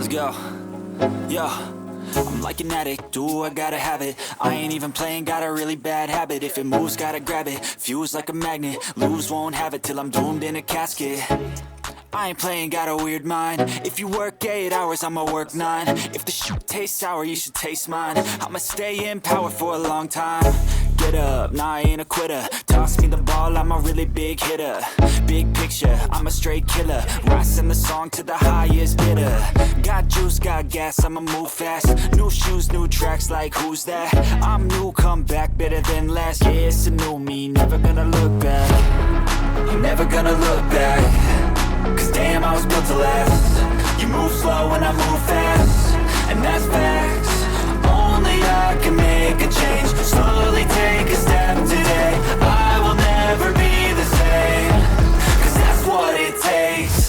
Let's go. Yo, I'm like an addict, do I gotta have it. I ain't even playing, got a really bad habit. If it moves, gotta grab it, fuse like a magnet. Lose, won't have it till I'm doomed in a casket. I ain't playing, got a weird mind. If you work 8 hours, I'ma work 9. If the shit tastes sour, you should taste mine. I'ma stay in power for a long time. Get up, nah, I ain't a quitter. Toss me the ball, I'm a really big hitter. Big picture, I'm a straight killer. Rising the song to the highest bidder. Got juice, got gas, I'ma move fast. New shoes, new tracks, like who's that? I'm new, come back, better than last. Yeah, it's a new me, never gonna look back. I'm never gonna look back. Cause damn, I was built to last. You move slow and I move fast, and that's facts. Only I can make a change. Slowly take a step today. I will never be the same. Cause that's what it takes.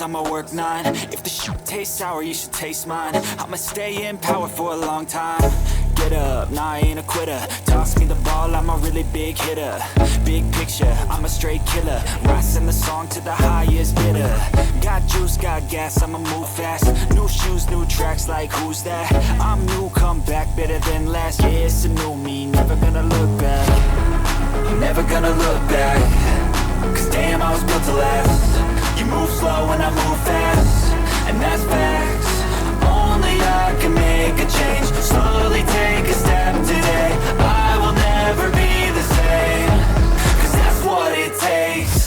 I'ma work 9. If the shit tastes sour, you should taste mine. I'ma stay in power for a long time. Get up, nah, I ain't a quitter. Toss me the ball, I'm a really big hitter. Big picture, I'm a straight killer. Rising the song to the highest bidder. Got juice, got gas, I'ma move fast. New shoes, new tracks, like who's that? I'm new, come back, better than last. Yeah, it's a new me, never gonna look back. I'm never gonna look back. Cause damn, I was built to last. You move slow and I move fast, and that's facts. Only I can make a change. Slowly take a step today. I will never be the same. Cause that's what it takes.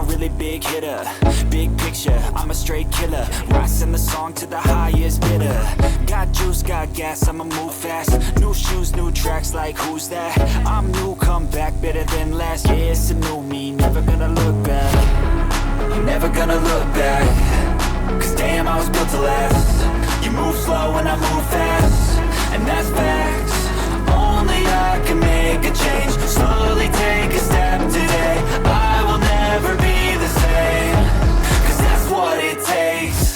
a really big hitter. Big picture, I'm a straight killer. Rising the song to the highest bidder. Got juice, got gas, I'ma move fast. New shoes, new tracks, like who's that? I'm new, come back better than last. Yeah, it's a new me, never gonna look back. Never gonna look back. Cause damn, I was built to last. You move slow and I move fast, and that's facts. Only I can make a change. Slowly take a step today. I will never be the same. Cause that's what it takes.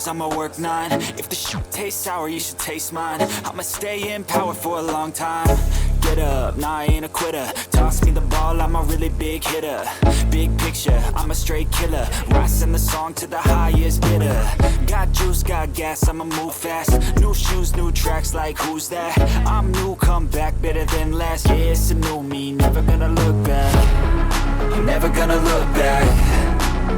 I'ma work 9. If the shit tastes sour, you should taste mine. I'ma stay in power for a long time. Get up, nah, I ain't a quitter. Toss me the ball, I'm a really big hitter. Big picture, I'm a straight killer. Rising the song to the highest bidder. Got juice, got gas, I'ma move fast. New shoes, new tracks, like who's that? I'm new, come back better than last. Yeah, it's a new me, never gonna look back. Never gonna look back.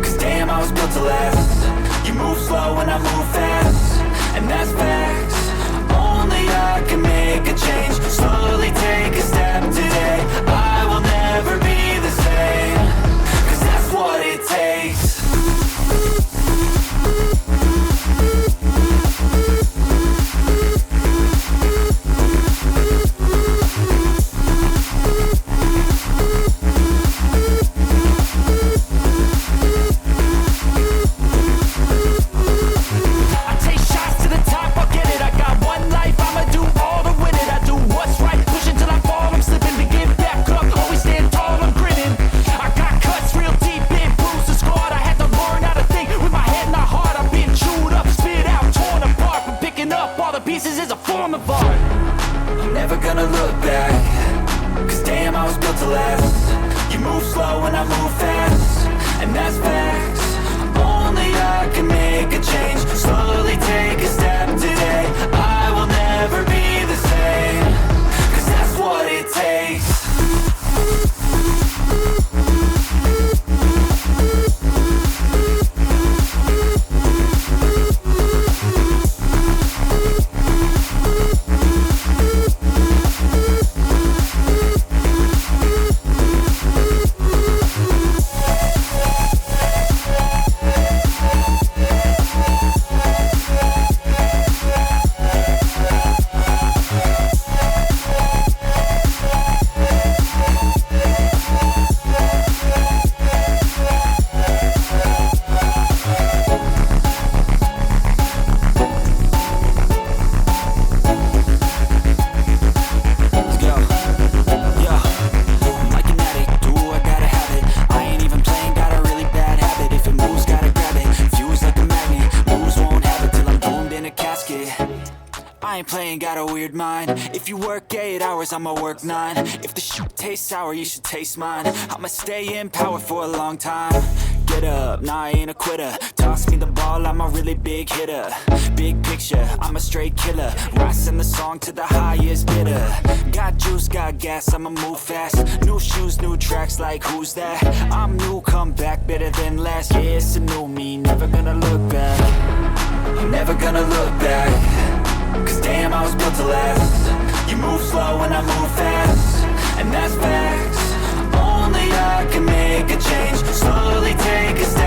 Cause damn, I was built to last. You move slow and I move fast, and that's facts. Only I can make a change. Slowly take a step today. I will never be the same. Cause that's what it takes. I ain't playing, got a weird mind. If you work 8 hours, I'ma work 9. If the shit tastes sour, you should taste mine. I'ma stay in power for a long time. Get up, nah, I ain't a quitter. Toss me the ball, I'm a really big hitter. Big picture, I'm a straight killer. Rising the song to the highest bidder. Got juice, got gas, I'ma move fast. New shoes, new tracks, like who's that? I'm new, come back, better than last. Yeah, it's a new me, never gonna look back. I'm never gonna look back. Cause damn, I was built to last. You move slow and I move fast, and that's facts. Only I can make a change. Slowly take a step